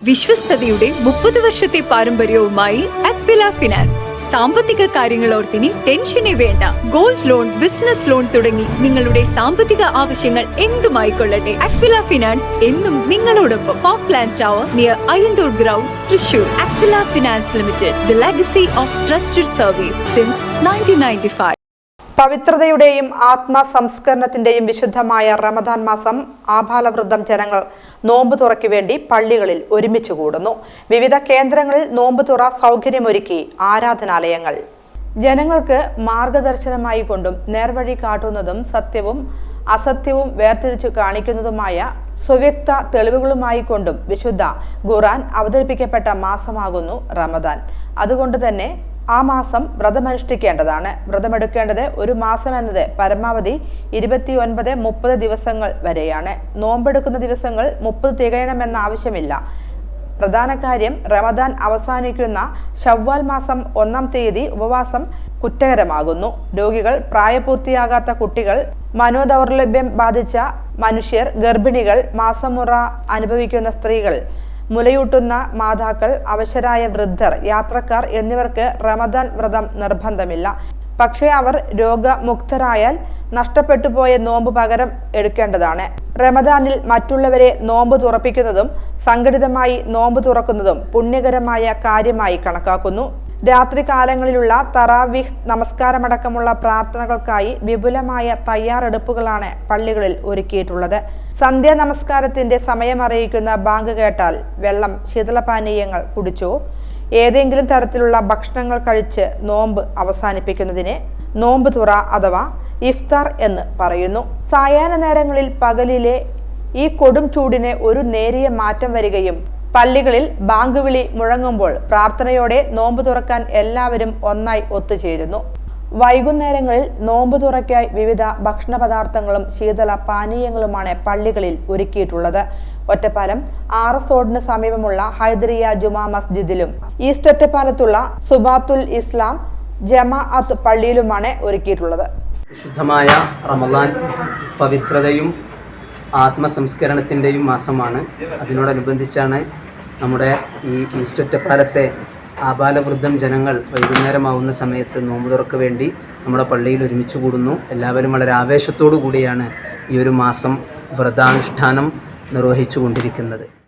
വിശ്വസ്തയുടെ 30 വർഷത്തെ പാരമ്പര്യവുമായി Aquila finance. സാമ്പത്തിക കാര്യങ്ങളോർത്തിനി ടെൻഷനേ വേണ്ട. ഗോൾഡ് ലോൺ, ബിസിനസ് ലോൺ തുടങ്ങി നിങ്ങളുടെ സാമ്പത്തിക ആവശ്യങ്ങൾ എന്തുമായിക്കൊള്ളട്ടെ, അക്വില ഫിനാൻസ് എന്നും നിങ്ങളോടൊപ്പം. Folkland tower near Ayyanthur ground, Thrissur. Aquila finance limited, the legacy of trusted service since 1995. പവിത്രതയുടെയും ആത്മസംസ്കരണത്തിന്റെയും വിശുദ്ധമായ റമദാൻ മാസം ആഭാലവൃദ്ധം ജനങ്ങൾ നോമ്പ് തുറയ്ക്ക് വേണ്ടി പള്ളികളിൽ ഒരുമിച്ച് കൂടുന്നു. വിവിധ കേന്ദ്രങ്ങളിൽ നോമ്പ് തുറ സൗകര്യമൊരുക്കി ആരാധനാലയങ്ങൾ. ജനങ്ങൾക്ക് മാർഗദർശനമായി കൊണ്ടും നേർവഴി കാട്ടുന്നതും സത്യവും അസത്യവും വേർതിരിച്ചു കാണിക്കുന്നതുമായ സുവ്യക്ത തെളിവുകളുമായി കൊണ്ടും വിശുദ്ധ ഖുർആൻ അവതരിപ്പിക്കപ്പെട്ട മാസമാകുന്നു റമദാൻ. അതുകൊണ്ട് തന്നെ ആ മാസം വ്രതമനുഷ്ഠിക്കേണ്ടതാണ്. വ്രതമെടുക്കേണ്ടത് ഒരു മാസം എന്നത് പരമാവധി 29-30 ദിവസങ്ങൾ വരെയാണ്. നോമ്പെടുക്കുന്ന ദിവസങ്ങൾ 30 തികയണമെന്ന ആവശ്യമില്ല. പ്രധാന കാര്യം, റമദാൻ അവസാനിക്കുന്ന ശവ്വാൽ മാസം 1-ാം തീയതി ഉപവാസം കുറ്റകരമാകുന്നു. രോഗികൾ, പ്രായപൂർത്തിയാകാത്ത കുട്ടികൾ, മനോദൗർലഭ്യം ബാധിച്ച മനുഷ്യർ, ഗർഭിണികൾ, മാസമുറ അനുഭവിക്കുന്ന സ്ത്രീകൾ, മുലയൂട്ടുന്ന മാതാക്കൾ, അവശരായ വൃദ്ധർ, യാത്രക്കാർ എന്നിവർക്ക് റമദാൻ വ്രതം നിർബന്ധമില്ല. പക്ഷേ അവർ രോഗമുക്തരായാൽ നഷ്ടപ്പെട്ടു പോയ നോമ്പ് പകരം എടുക്കേണ്ടതാണ്. റമദാനിൽ മറ്റുള്ളവരെ നോമ്പ് തുറപ്പിക്കുന്നതും സംഘടിതമായി നോമ്പ് തുറക്കുന്നതും പുണ്യകരമായ കാര്യമായി കണക്കാക്കുന്നു. രാത്രി കാലങ്ങളിലുള്ള തറാവീഹ് നമസ്കാരമടക്കമുള്ള പ്രാർത്ഥനകൾക്കായി വിപുലമായ തയ്യാറെടുപ്പുകളാണ് പള്ളികളിൽ ഒരുക്കിയിട്ടുള്ളത്. സന്ധ്യാ നമസ്കാരത്തിന്റെ സമയമറിയിക്കുന്ന ബാങ്ക് കേട്ടാൽ വെള്ളം, ശീതളപാനീയങ്ങൾ കുടിച്ചോ ഏതെങ്കിലും തരത്തിലുള്ള ഭക്ഷണങ്ങൾ കഴിച്ച് നോമ്പ് അവസാനിപ്പിക്കുന്നതിനെ നോമ്പ് തുറ അഥവാ ഇഫ്താർ എന്ന് പറയുന്നു. സായാഹ്ന നേരങ്ങളിൽ പകലിലെ ഈ കൊടും ചൂടിന് ഒരു നേരിയ മാറ്റം വരികയും പള്ളികളിൽ ബാങ്ക് വിളി മുഴങ്ങുമ്പോൾ പ്രാർത്ഥനയോടെ നോമ്പ് തുറക്കാൻ എല്ലാവരും ഒന്നായി ഒത്തുചേരുന്നു. വൈകുന്നേരങ്ങളിൽ നോമ്പ് തുറയ്ക്കായി വിവിധ ഭക്ഷണ പദാർത്ഥങ്ങളും ശീതള പാനീയങ്ങളുമാണ് പള്ളികളിൽ ഒരുക്കിയിട്ടുള്ളത്. ഒറ്റപ്പാലം RS റോഡിന് സമീപമുള്ള ഹൈദരിയ ജുമാ മസ്ജിദിലും ഈസ്റ്റ് ഒറ്റപ്പാലത്തുള്ള സുബാത്തുൽ ഇസ്ലാം ജമാഅത്ത് പള്ളിയിലുമാണ് ഒരുക്കിയിട്ടുള്ളത്. വിശുദ്ധമായ റമദാൻ പവിത്രതയും ആത്മസംസ്കരണത്തിൻ്റെയും മാസമാണ്. അതിനോടനുബന്ധിച്ചാണ് നമ്മുടെ ഈ ഈസ്റ്റ് ഒറ്റപ്പാലത്തെ ആബാലവൃദ്ധം ജനങ്ങൾ വൈകുന്നേരമാവുന്ന സമയത്ത് നോമ്പ് തുറക്ക് വേണ്ടി നമ്മുടെ പള്ളിയിൽ ഒരുമിച്ച് കൂടുന്നു. എല്ലാവരും വളരെ ആവേശത്തോടു കൂടിയാണ് ഈ ഒരു മാസം വ്രതാനുഷ്ഠാനം നിർവഹിച്ചു കൊണ്ടിരിക്കുന്നത്.